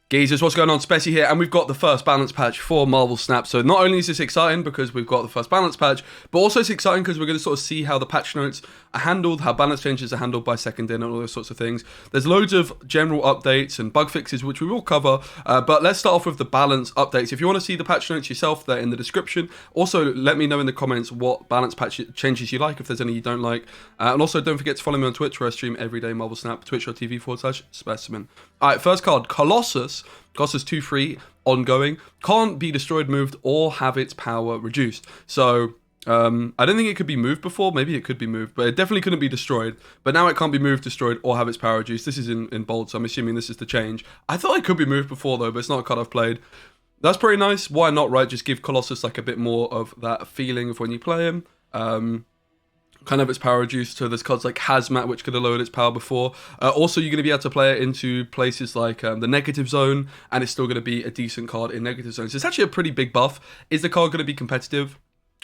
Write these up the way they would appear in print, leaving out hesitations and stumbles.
Geezers, what's going on? Speci here, and we've got the first balance patch for Marvel Snap. So not only is this exciting because we've got the first balance patch, but also it's exciting because we're going to sort of see how the patch notes are handled, how balance changes are handled by second in, and all those sorts of things. There's loads of general updates and bug fixes, which we will cover, but let's start off with the balance updates. If you want to see the patch notes yourself, they're in the description. Also, let me know in the comments what balance patch changes you like, if there's any you don't like. And also, don't forget to follow me on Twitch, where I stream every day Marvel Snap, twitch.tv/Specimen. Alright, first card, Colossus. Costs us 2-3, ongoing. Can't be destroyed, moved, or have its power reduced. So, I don't think it could be moved before. Maybe it could be moved, but it definitely couldn't be destroyed. But now it can't be moved, destroyed, or have its power reduced. This is in bold, so I'm assuming this is the change. I thought it could be moved before, though, but it's not a card I've played. That's pretty nice. Why not, right? Just give Colossus, like, a bit more of that feeling of when you play him. Kind of its power reduced, so there's cards like Hazmat, which could have lowered its power before. Also, you're going to be able to play it into places like the negative zone, and it's still going to be a decent card in negative zones. So it's actually a pretty big buff. Is the card going to be competitive?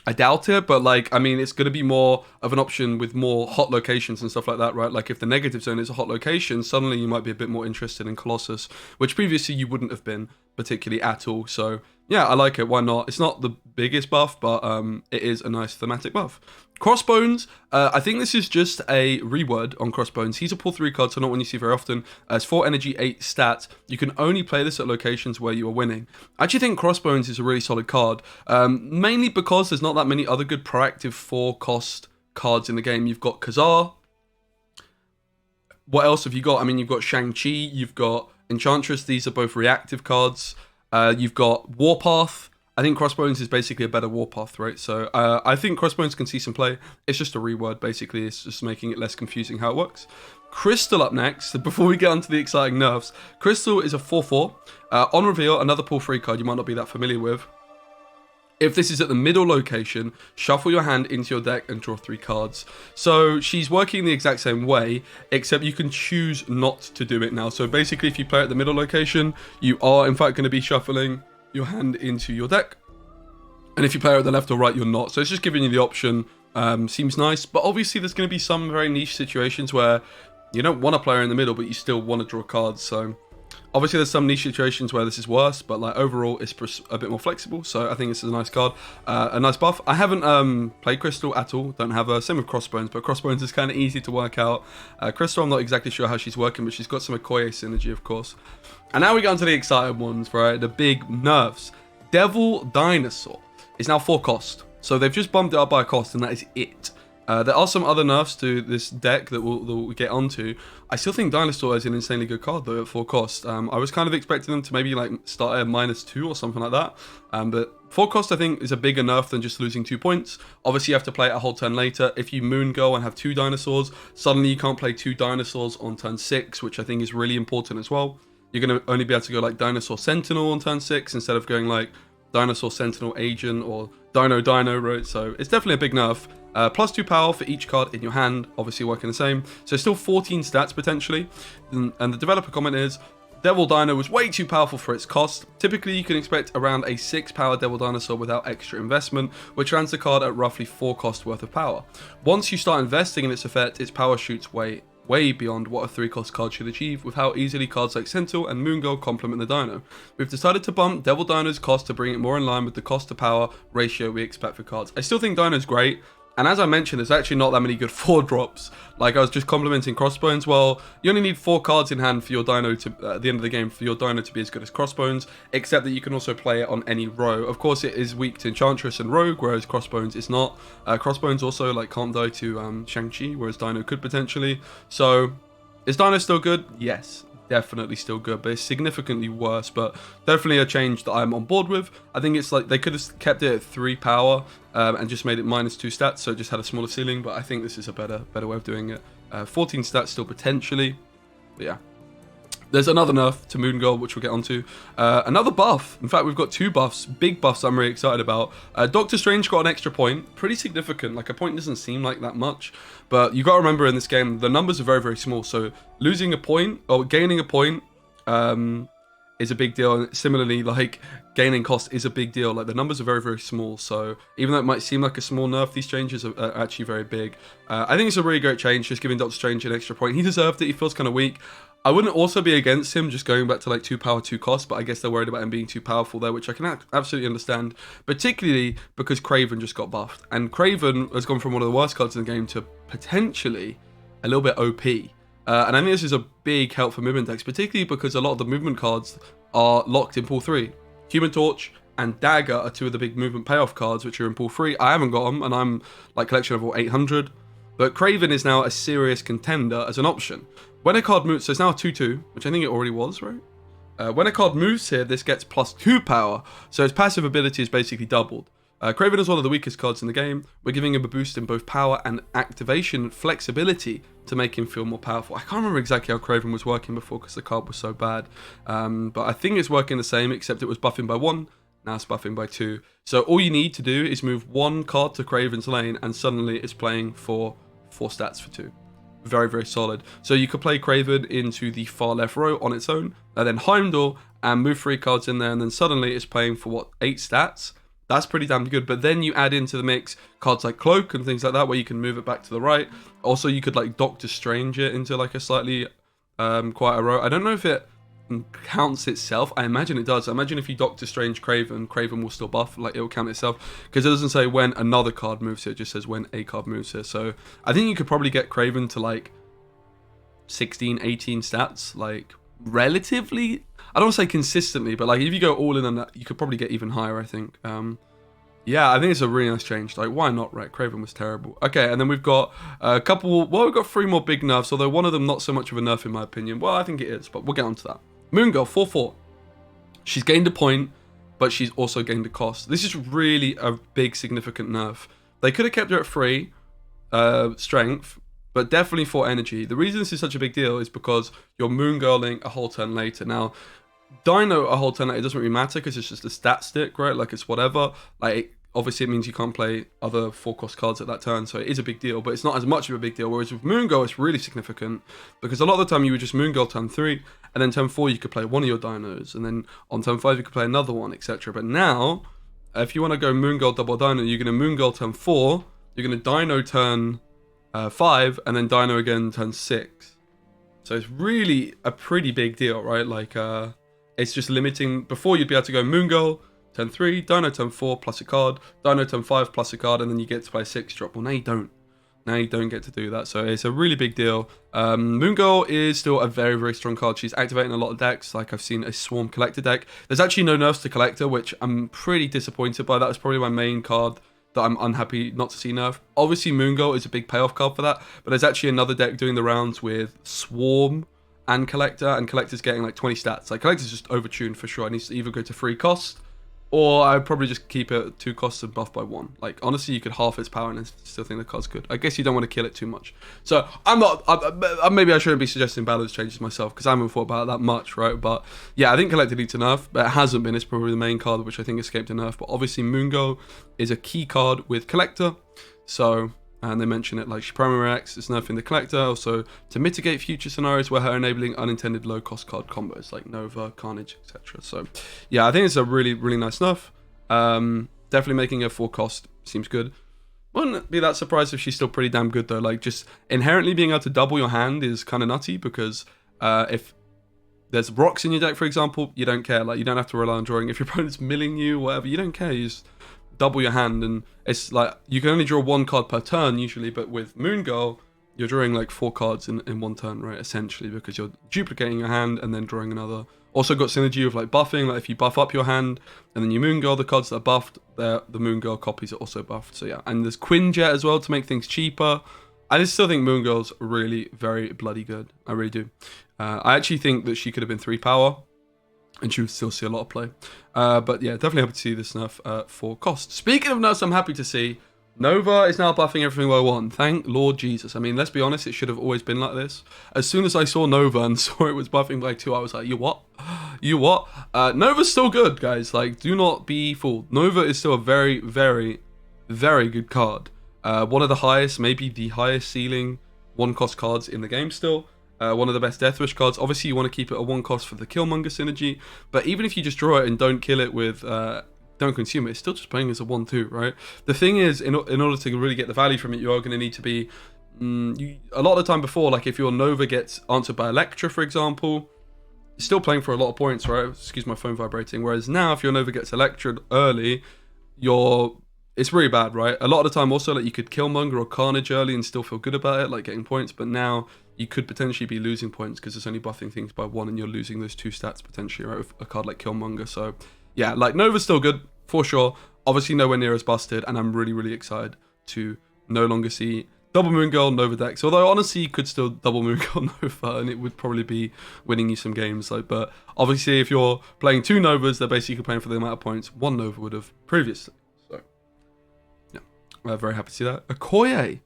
I doubt it, but like, I mean, it's going to be more of an option with more hot locations and stuff like that, right? Like if the negative zone is a hot location, suddenly you might be a bit more interested in Colossus, which previously you wouldn't have been particularly at all. So yeah, I like it. Why not? It's not the biggest buff, but it is a nice thematic buff. Crossbones, I think this is just a reword on Crossbones. He's a pull 3 card, so not one you see very often. It's 4 energy, 8 stats. You can only play this at locations where you are winning. I actually think Crossbones is a really solid card, mainly because there's not that many other good proactive 4-cost cards in the game. You've got Kazar. What else have you got? I mean, you've got Shang-Chi, you've got Enchantress. These are both reactive cards. You've got Warpath. I think Crossbones is basically a better Warpath, right? So I think Crossbones can see some play. It's just a reword, basically. It's just making it less confusing how it works. Crystal up next. Before we get on to the exciting nerfs, Crystal is a 4-4. On reveal, another pull 3 card you might not be that familiar with. If this is at the middle location, shuffle your hand into your deck and draw 3 cards. So she's working the exact same way, except you can choose not to do it now. So basically, if you play at the middle location, you are in fact going to be shuffling your hand into your deck. And if you play at the left or right, you're not. So it's just giving you the option. Seems nice. But obviously, there's going to be some very niche situations where you don't want a player in the middle, but you still want to draw cards. So obviously, there's some niche situations where this is worse, but like overall, it's a bit more flexible. So I think this is a nice card, a nice buff. I haven't played Crystal at all. Don't have a same with Crossbones, but Crossbones is kind of easy to work out. Crystal, I'm not exactly sure how she's working, but she's got some Okoye synergy, of course. And now we get onto the exciting ones, right? The big nerfs. Devil Dinosaur is now 4 cost, so they've just bumped it up by a cost, and that is it. There are some other nerfs to this deck that we'll get onto. I still think Dinosaur is an insanely good card though at 4 cost. I was kind of expecting them to maybe like start at -2 or something like that. But 4 cost I think is a bigger nerf than just losing 2 points. Obviously you have to play it a whole turn later. If you Moon Girl and have 2 dinosaurs, suddenly you can't play 2 dinosaurs on turn 6, which I think is really important as well. You're going to only be able to go like Dinosaur Sentinel on turn 6 instead of going like Dinosaur Sentinel Agent or Dino, right? So it's definitely a big nerf. Plus 2 power for each card in your hand, obviously working the same. So still 14 stats potentially. And the developer comment is, Devil Dino was way too powerful for its cost. Typically you can expect around a 6 power Devil Dinosaur without extra investment, which lands the card at roughly 4 cost worth of power. Once you start investing in its effect, its power shoots way beyond what a 3 cost card should achieve, with how easily cards like Sentinel and Moon Girl complement the Dino. We've decided to bump Devil Dino's cost to bring it more in line with the cost to power ratio we expect for cards. I still think Dino's great. And as I mentioned, there's actually not that many good 4 drops. Like I was just complimenting Crossbones. Well, you only need 4 cards in hand for your Dino to, at the end of the game, for your Dino to be as good as Crossbones, except that you can also play it on any row. Of course, it is weak to Enchantress and Rogue, whereas Crossbones is not. Crossbones also like can't die to Shang-Chi, whereas Dino could potentially. So, is Dino still good? Yes. Definitely still good, but it's significantly worse, but definitely a change that I'm on board with. I think it's like they could have kept it at 3 power and just made it -2 stats, so it just had a smaller ceiling, but I think this is a better way of doing it. 14 stats still potentially, but yeah. There's another nerf to Moon Girl, which we'll get onto. Another buff. In fact, we've got 2 buffs. Big buffs I'm really excited about. Doctor Strange got an extra point. Pretty significant. Like, a point doesn't seem like that much. But you got to remember in this game, the numbers are very, very small. So losing a point, or gaining a point, is a big deal. And similarly, like, gaining cost is a big deal. Like, the numbers are very, very small. So even though it might seem like a small nerf, these changes are actually very big. I think it's a really great change, just giving Doctor Strange an extra point. He deserved it. He feels kind of weak. I wouldn't also be against him just going back to like 2 power, 2 cost, but I guess they're worried about him being too powerful there, which I can absolutely understand, particularly because Craven just got buffed. And Craven has gone from one of the worst cards in the game to potentially a little bit OP. And I think this is a big help for movement decks, particularly because a lot of the movement cards are locked in pool 3. Human Torch and Dagger are 2 of the big movement payoff cards, which are in pool 3. I haven't got them, and I'm like collection level 800. But Craven is now a serious contender as an option. When a card moves, so it's now a 2/2, which I think it already was, right? When a card moves here, this gets +2 power, so its passive ability is basically doubled. Craven is one of the weakest cards in the game. We're giving him a boost in both power and activation flexibility to make him feel more powerful. I can't remember exactly how Craven was working before because the card was so bad. But I think it's working the same, except it was buffing by 1, now it's buffing by 2. So all you need to do is move 1 card to Craven's lane, and suddenly it's playing for 4 stats for 2. Very, very solid. So you could play Craven into the far left row on its own, and then Heimdall, and move 3 cards in there, and then suddenly it's playing for, what, 8 stats? That's pretty damn good. But then you add into the mix cards like Cloak and things like that, where you can move it back to the right. Also, you could like Doctor Strange it into like a slightly quieter row. I don't know if it counts itself. I imagine it does. I imagine if you Doctor Strange Craven, Craven will still buff, like it will count itself, because it doesn't say when another card moves here, it just says when a card moves here. So I think you could probably get Craven to like 16, 18 stats, like relatively, I don't want to say consistently, but like if you go all in on that, you could probably get even higher, I think. Yeah, I think it's a really nice change. Like, why not, right? Craven was terrible. Okay, and then we've got a couple, well, we've got 3 more big nerfs, although one of them not so much of a nerf in my opinion. Well, I think it is, but we'll get on to that. Moon Girl, 4/4. She's gained a point, but she's also gained a cost. This is really a big, significant nerf. They could have kept her at 3 strength, but definitely 4 energy. The reason this is such a big deal is because you're Moon Girling a whole turn later. Now, Dino a whole turn later, it doesn't really matter because it's just a stat stick, right? Like, it's whatever. Like, obviously it means you can't play other 4-cost cards at that turn, so it is a big deal, but it's not as much of a big deal. Whereas with Moon Girl, it's really significant because a lot of the time you would just Moon Girl turn 3, and then turn 4 you could play one of your Dinos, and then on turn 5 you could play another one, etc. But now, if you want to go Moon Girl double Dino, you're going to Moon Girl turn 4, you're going to Dino turn 5, and then Dino again turn 6. So it's really a pretty big deal, right? Like, it's just limiting. Before you'd be able to go Moon Girl turn 3, Dino turn 4 plus a card, Dino turn 5 plus a card, and then you get to play 6 drop. Well, now you don't. Now you don't get to do that, so it's a really big deal. Moon Girl is still a very, very strong card. She's activating a lot of decks, like I've seen a Swarm Collector deck. There's actually no nerfs to Collector, which I'm pretty disappointed by. That was probably my main card that I'm unhappy not to see nerf. Obviously, Moon Girl is a big payoff card for that, but there's actually another deck doing the rounds with Swarm and Collector's getting like 20 stats. Like, Collector's just overtuned for sure. It needs to either go to 3 cost, or I'd probably just keep it at 2 costs and buff by 1. Like, honestly, you could half its power and I still think the card's good. I guess you don't want to kill it too much. So, maybe I shouldn't be suggesting balance changes myself, because I haven't thought about it that much, right? But, yeah, I think Collector needs a nerf, but it hasn't been. It's probably the main card, which I think escaped a nerf. But obviously, Moon Girl is a key card with Collector. So, and they mention it like she primary X is nerfing the Collector, also to mitigate future scenarios where her enabling unintended low cost card combos like Nova, Carnage, etc. So yeah, I think it's a really, really nice nerf. Definitely making her 4 cost seems good. Wouldn't be that surprised if she's still pretty damn good though. Like, just inherently being able to double your hand is kind of nutty, because if there's rocks in your deck, for example, you don't care. Like, you don't have to rely on drawing. If your opponent's milling you, whatever, you don't care. You just double your hand, and it's like you can only draw 1 card per turn usually, but with Moon Girl you're drawing like 4 cards in 1 turn, right, essentially, because you're duplicating your hand and then drawing another. Also got synergy of like buffing, like if you buff up your hand and then you Moon Girl the cards that are buffed, the Moon Girl copies are also buffed. So yeah, and there's Quinjet as well to make things cheaper. I just still think Moon Girl's really very bloody good. I really do. I actually think that she could have been 3 power and she would still see a lot of play. But yeah, definitely happy to see this nerf for cost. Speaking of nerfs, I'm happy to see Nova is now buffing everything by 1. Thank Lord Jesus. I mean, let's be honest, it should have always been like this. As soon as I saw Nova and saw it was buffing by 2, I was like, you what? You what? Nova's still good, guys. Like, do not be fooled. Nova is still a very, very, very good card. One of the highest, maybe the highest ceiling 1-cost cards in the game still. one of the best Death Wish cards. Obviously, you want to keep it at 1 cost for the Killmonger synergy, but even if you just draw it and don't kill it with, don't consume it, it's still just playing as a 1/2, right? The thing is, in order to really get the value from it, you are going to need to be, a lot of the time before, like if your Nova gets answered by Electra, for example, you're still playing for a lot of points, right? Excuse my phone vibrating. Whereas now, if your Nova gets Electra early, it's really bad, right? A lot of the time also, like you could Killmonger or Carnage early and still feel good about it, like getting points, but now you could potentially be losing points because it's only buffing things by 1 and you're losing those 2 stats potentially, right, with a card like Killmonger. So yeah, like Nova's still good for sure, obviously nowhere near as busted, and I'm really, really excited to no longer see double Moon Girl Nova decks, although honestly you could still double Moon Girl Nova and it would probably be winning you some games, like, but obviously if you're playing 2 Novas, they're basically playing for the amount of points 1 Nova would have previously. Very happy to see that. Okoye.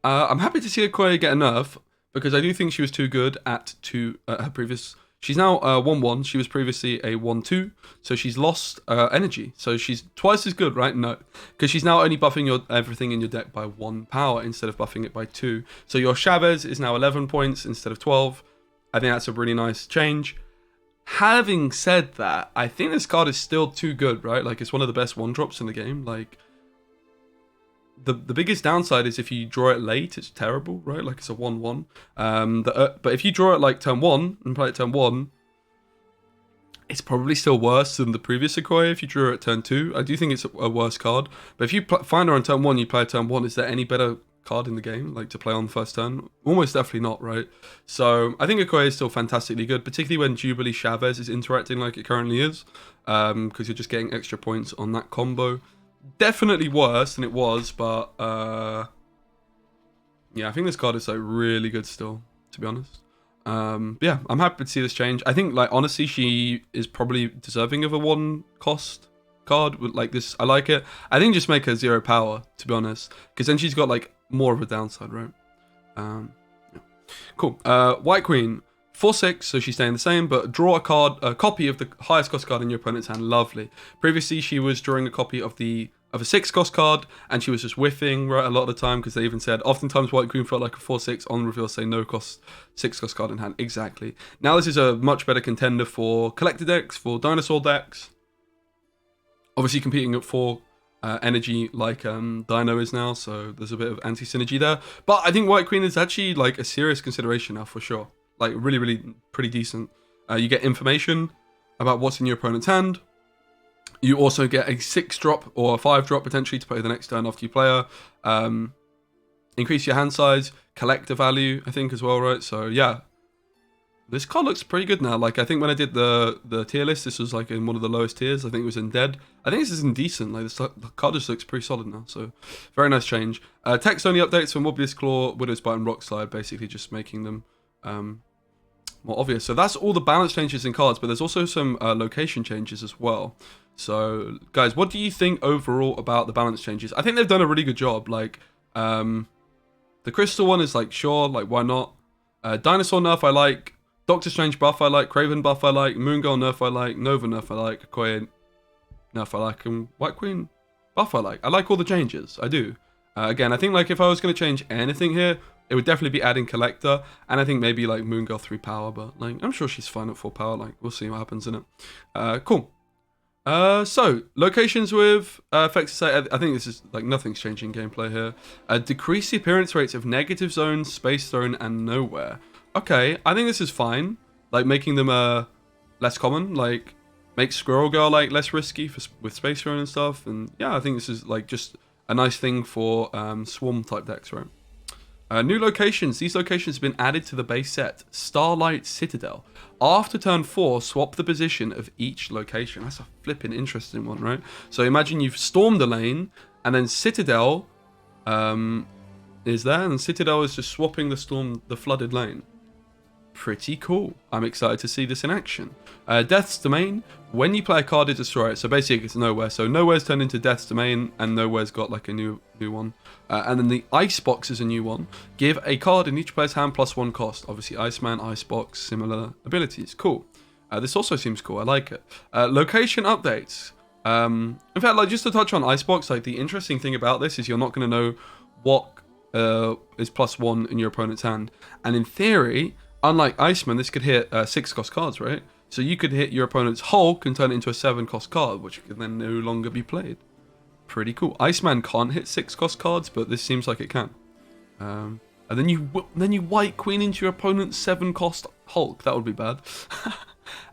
I'm happy to see Okoye get a nerf because I do think she was too good at her previous. She's now 1/1. She was previously a 1/2, so she's lost energy. So she's twice as good, right? No, because she's now only buffing everything in your deck by 1 power instead of buffing it by 2. So your Chavez is now 11 points instead of 12. I think that's a really nice change. Having said that, I think this card is still too good, right? Like it's one of the best 1-drops in the game. Like. The biggest downside is if you draw it late, it's terrible, right? Like it's a 1/1. But if you draw it like turn 1 and play it turn 1, it's probably still worse than the previous Okoye if you drew it at turn 2. I do think it's a worse card. But if you find her on turn 1, you play turn 1, is there any better card in the game, like to play on the first turn? Almost definitely not, right? So I think Okoye is still fantastically good, particularly when Jubilee Chavez is interacting like it currently is, because you're just getting extra points on that combo. Definitely worse than it was, but yeah, I think this card is like really good still, to be honest. Yeah, I'm happy to see this change. I think, like, honestly, she is probably deserving of a 1 cost card with like this. I like it. I think just make her 0 power, to be honest, because then she's got like more of a downside, right? Yeah. Cool. White Queen. 4/6, so she's staying the same, but draw a copy of the highest cost card in your opponent's hand. Lovely. Previously, she was drawing a copy of a 6 cost card, and she was just whiffing, right, a lot of the time, because they even said, oftentimes White Queen felt like a 4/6 on reveal, say no cost 6 cost card in hand. Exactly. Now this is a much better contender for collector decks, for dinosaur decks. Obviously competing at 4 energy like Dino is now, so there's a bit of anti-synergy there. But I think White Queen is actually like a serious consideration now for sure. Like really, really pretty decent. You get information about what's in your opponent's hand. You also get a 6-drop or a 5-drop potentially to play the next turn after you play her. Increase your hand size, collector value, I think as well, right? So yeah, this card looks pretty good now. Like I think when I did the tier list, this was like in one of the lowest tiers. I think it was in dead. I think this is in decent. Like the card just looks pretty solid now. So very nice change. Text only updates for Mobius Claw, Widow's Bite, and Rock Slide, basically just making them more obvious. So that's all the balance changes in cards, but there's also some location changes as well. So guys, what do you think overall about the balance changes? I think they've done a really good job. Like the crystal one is like, sure, like why not? Dinosaur nerf I like, Doctor Strange buff I like, Craven buff I like, Moon Girl nerf I like, Nova nerf I like, Okoye nerf I like, and White Queen buff I like. I like all the changes, I do. Again, I think like if I was going to change anything here, it would definitely be adding collector, and I think maybe like Moon Girl 3 power, but like I'm sure she's fine at 4 power. Like we'll see what happens in it. Cool. So locations with effects. I think this is like nothing's changing gameplay here. Decrease the appearance rates of negative zones, space throne, and nowhere. Okay, I think this is fine. Like making them less common. Like make Squirrel Girl like less risky with space throne and stuff. And yeah, I think this is like just a nice thing for swarm type decks, right? New locations. These locations have been added to the base set. Starlight Citadel. After turn 4, swap the position of each location. That's a flipping interesting one, right? So imagine you've stormed a lane, and then Citadel is there, and Citadel is just swapping the flooded lane. Pretty cool. I'm excited to see this in action. Death's Domain. When you play a card to destroy it, so basically it's Nowhere. So Nowhere's turned into Death's Domain, and Nowhere's got like a new one. And then the Icebox is a new one. Give a card in each player's hand plus 1 cost. Obviously Iceman, Icebox, similar abilities. Cool. This also seems cool. I like it. Location updates. In fact, like just to touch on Icebox, like the interesting thing about this is you're not going to know what is plus 1 in your opponent's hand. And in theory, unlike Iceman, this could hit 6 cost cards, right? So you could hit your opponent's Hulk and turn it into a 7 cost card, which can then no longer be played. Pretty cool. Iceman can't hit 6 cost cards, but this seems like it can. And then you white queen into your opponent's 7 cost Hulk. That would be bad.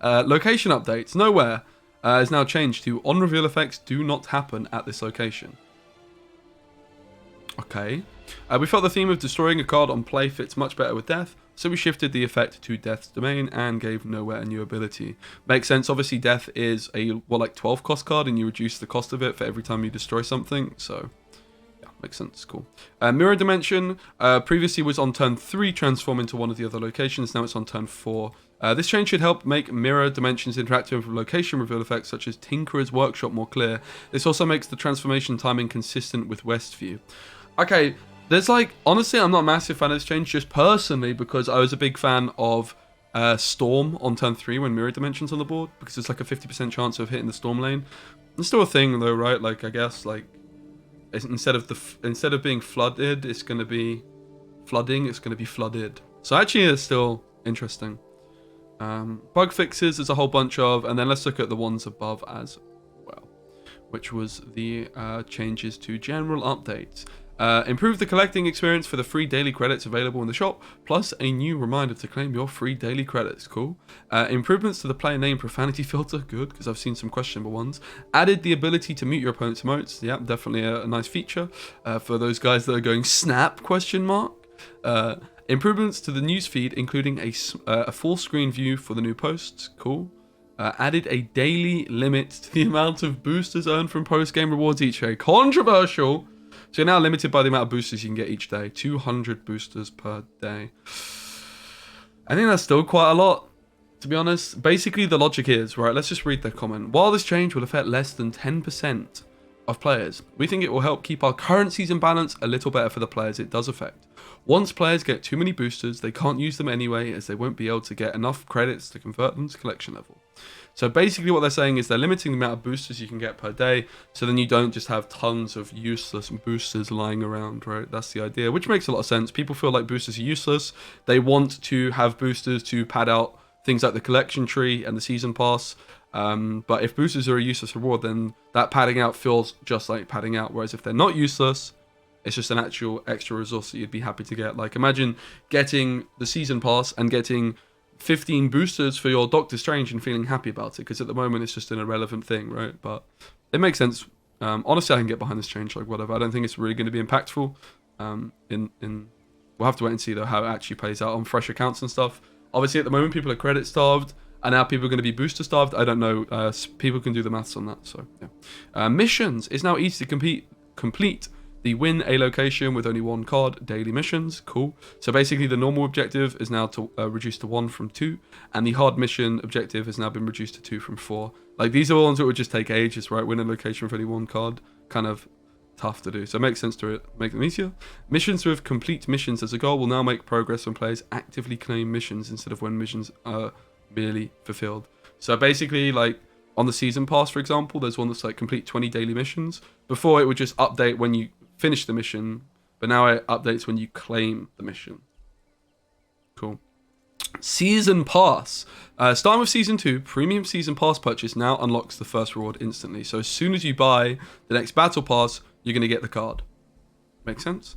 Location updates. Nowhere is now changed to on reveal effects do not happen at this location. Okay. We felt the theme of destroying a card on play fits much better with death, so we shifted the effect to Death's Domain and gave Nowhere a new ability. Makes sense, obviously Death is a, like 12 cost card and you reduce the cost of it for every time you destroy something, so yeah, makes sense, cool. Mirror Dimension, previously was on turn 3, transform into one of the other locations, now it's on turn 4. This change should help make Mirror Dimensions interactive with location reveal effects such as Tinkerer's Workshop more clear. This also makes the transformation timing consistent with Westview. Okay, there's like, honestly, I'm not a massive fan of this change, just personally, because I was a big fan of Storm on turn 3 when Mirror Dimension's on the board, because it's like a 50% chance of hitting the Storm lane. It's still a thing though, right? Like, I guess, like, instead of being flooded, it's going to be flooding, it's going to be flooded. So actually, it's still interesting. Bug fixes, there's a whole bunch of, and then let's look at the ones above as well, which was the changes to general updates. Improve the collecting experience for the free daily credits available in the shop, plus a new reminder to claim your free daily credits. Cool. Improvements to the player name profanity filter. Good, because I've seen some questionable ones. Added the ability to mute your opponent's emotes. Yeah, definitely a nice feature for those guys that are going snap ? Improvements to the newsfeed, including a full screen view for the new posts. Cool. Added a daily limit to the amount of boosters earned from post-game rewards each day. Controversial. So you're now limited by the amount of boosters you can get each day. 200 boosters per day. I think that's still quite a lot, to be honest. Basically, the logic is, right, let's just read their comment. While this change will affect less than 10% of players, we think it will help keep our current season balance a little better for the players it does affect. Once players get too many boosters, they can't use them anyway, as they won't be able to get enough credits to convert them to collection level. So basically what they're saying is they're limiting the amount of boosters you can get per day, so then you don't just have tons of useless boosters lying around, right? That's the idea, which makes a lot of sense. People feel like boosters are useless. They want to have boosters to pad out things like the collection tree and the season pass. But if boosters are a useless reward, then that padding out feels just like padding out. Whereas if they're not useless, it's just an actual extra resource that you'd be happy to get. Like imagine getting the season pass and getting 15 boosters for your Doctor Strange and feeling happy about it, because at the moment it's just an irrelevant thing, right? But it makes sense. Honestly, I can get behind this change, like whatever. I don't think it's really going to be impactful. We'll have to wait and see though how it actually plays out on fresh accounts and stuff. Obviously, at the moment people are credit starved, and now people are going to be booster starved. I don't know. People can do the maths on that. So yeah. Missions is now easy to complete. The win a location with only 1 card, daily missions, cool. So basically the normal objective is now to reduced to 1 from 2, and the hard mission objective has now been reduced to 2 from 4. Like these are the ones that would just take ages, right? Win a location with only 1 card, kind of tough to do. So it makes sense to make them easier. Missions with complete missions as a goal will now make progress when players actively claim missions instead of when missions are merely fulfilled. So basically, like on the season pass, for example, there's one that's like complete 20 daily missions. Before it would just update when you finish the mission, but now it updates when you claim the mission. Cool. Season Pass. Starting with Season 2, Premium Season Pass purchase now unlocks the first reward instantly. So as soon as you buy the next Battle Pass, you're going to get the card. Makes sense?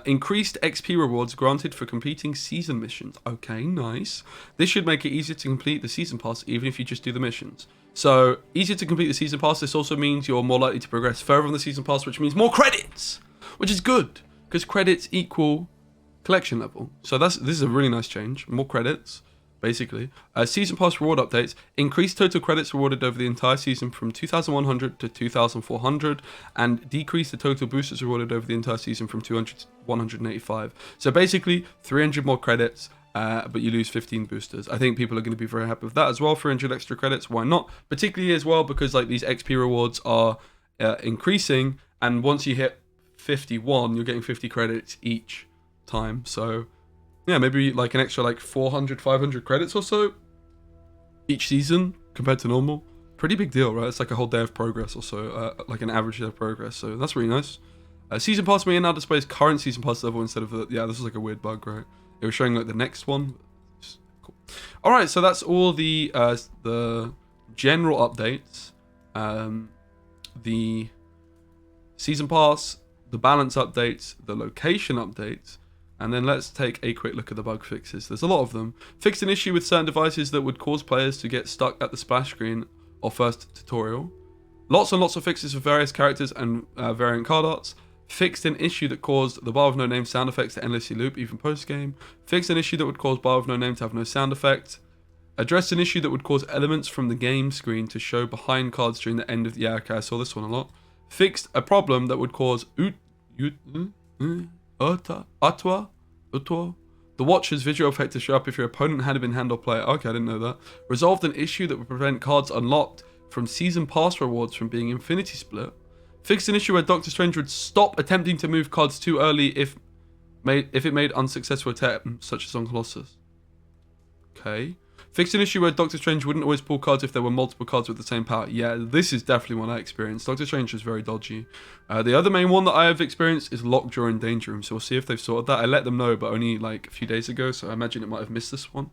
Increased XP rewards granted for completing season missions. Okay, nice. This should make it easier to complete the Season Pass even if you just do the missions. So, easier to complete the Season Pass. This also means you're more likely to progress further on the Season Pass, which means more credits, which is good, because credits equal collection level. So this is a really nice change. More credits, basically. Season Pass reward updates. Increased total credits rewarded over the entire season from 2,100 to 2,400, and decrease the total boosters rewarded over the entire season from 200 to 185. So basically, 300 more credits, but you lose 15 boosters. I think people are going to be very happy with that as well. 300 extra credits, why not? Particularly as well because like these XP rewards are increasing, and once you hit 51, you're getting 50 credits each time. So yeah, maybe like an extra like 400, 500 credits or so each season compared to normal. Pretty big deal, right? It's like a whole day of progress or so, like an average day of progress. So that's really nice. Season Pass may now displays current Season Pass level instead of the... Yeah, this is like a weird bug, right? It was showing like the next one. Just All right, so that's all the general updates, the season pass, the balance updates, the location updates, and then let's take a quick look at the bug fixes. There's a lot of them. Fixed an issue with certain devices that would cause players to get stuck at the splash screen or first tutorial. Lots and lots of fixes for various characters and variant card arts. Fixed an issue that caused the bar of no name sound effects to endlessly loop even post game. Fixed an issue that would cause bar of no name to have no sound effect. Addressed an issue that would cause elements from the game screen to show behind cards during the end of the... Yeah, okay, I saw this one a lot. Fixed a problem that would cause the watcher's visual effect to show up if your opponent had been hand or player. Okay, I didn't know that. Resolved an issue that would prevent cards unlocked from season pass rewards from being infinity split. Fixed an issue where Doctor Strange would stop attempting to move cards too early if it made unsuccessful attempts, such as on Colossus. Okay. Fixed an issue where Doctor Strange wouldn't always pull cards if there were multiple cards with the same power. Yeah, this is definitely one I experienced. Doctor Strange was very dodgy. The other main one that I have experienced is Lockjaw in Danger Room, so we'll see if they've sorted that. I let them know, but only like a few days ago, so I imagine it might have missed this one.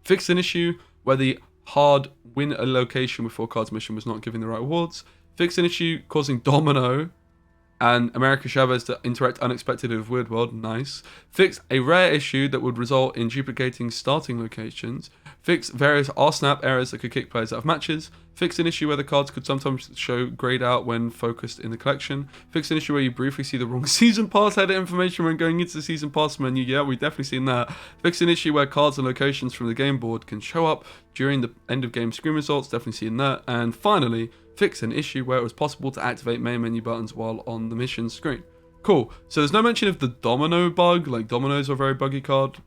Fixed an issue where the hard win a location with 4 cards mission was not giving the right rewards. Fixed an issue causing Domino and America Chavez to interact unexpectedly with Weird World. Nice. Fixed a rare issue that would result in duplicating starting locations. Fixed various R-snap errors that could kick players out of matches. Fixed an issue where the cards could sometimes show grayed out when focused in the collection. Fixed an issue where you briefly see the wrong season pass header information when going into the season pass menu. Yeah, we've definitely seen that. Fixed an issue where cards and locations from the game board can show up during the end of game screen results. Definitely seen that. And finally, fix an issue where it was possible to activate main menu buttons while on the mission screen. Cool. So there's no mention of the Domino bug. Like, Dominoes are a very buggy card.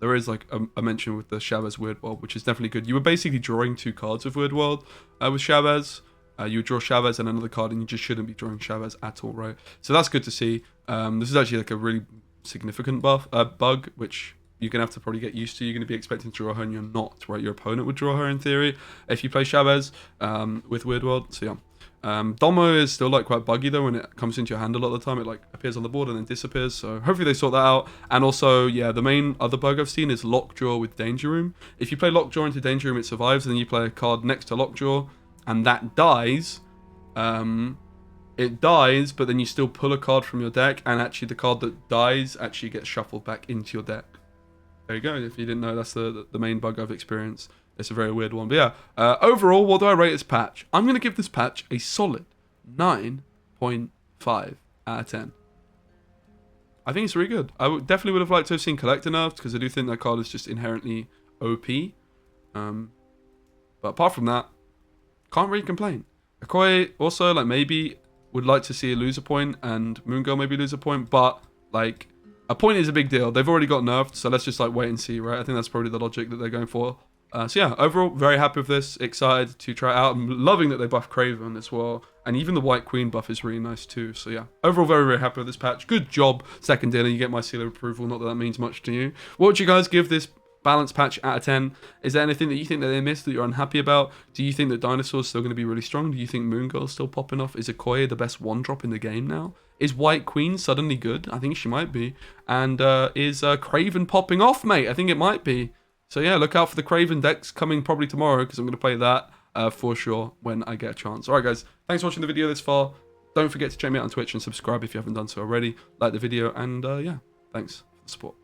There is like a mention with the Chavez Weird World, which is definitely good. You were basically drawing 2 cards with Weird World with Chavez. You would draw Chavez and another card, and you just shouldn't be drawing Chavez at all, right? So that's good to see. This is actually like a really significant bug, which you're going to have to probably get used to. You're going to be expecting to draw her and you're not, right? Your opponent would draw her in theory if you play Chavez with Weird World. So yeah. Domo is still like quite buggy though when it comes into your hand a lot of the time. It like appears on the board and then disappears. So hopefully they sort that out. And also, yeah, the main other bug I've seen is Lockjaw with Danger Room. If you play Lockjaw into Danger Room, it survives, and then you play a card next to Lockjaw and that dies. It dies, but then you still pull a card from your deck, and actually the card that dies actually gets shuffled back into your deck. There you go. If you didn't know, that's the main bug I've experienced. It's a very weird one. But yeah, overall, what do I rate this patch? I'm going to give this patch a solid 9.5 out of 10. I think it's really good. I definitely would have liked to have seen Collector nerfed, because I do think that card is just inherently OP. But apart from that, can't really complain. Okoye also, like, maybe would like to see a loser point, and Moon Girl maybe lose a point, but, like, a point is a big deal. They've already got nerfed, so let's just, like, wait and see, right? I think that's probably the logic that they're going for. So yeah, overall, very happy with this. Excited to try it out. I'm loving that they buff Craven as well. And even the White Queen buff is really nice too. So yeah, overall, very, very happy with this patch. Good job, Second Dinner. You get my seal of approval. Not that that means much to you. What would you guys give this balance patch out of 10? Is there anything that you think that they missed that you're unhappy about? Do you think that Dinosaur's still going to be really strong? Do you think Moon Girl's still popping off? Is Okoye the best one-drop in the game now? Is White Queen suddenly good? I think she might be. And is Craven popping off, mate? I think it might be. So yeah, look out for the Craven decks coming probably tomorrow, because I'm going to play that for sure when I get a chance. Alright guys, thanks for watching the video this far. Don't forget to check me out on Twitch and subscribe if you haven't done so already. Like the video, and yeah, thanks for the support.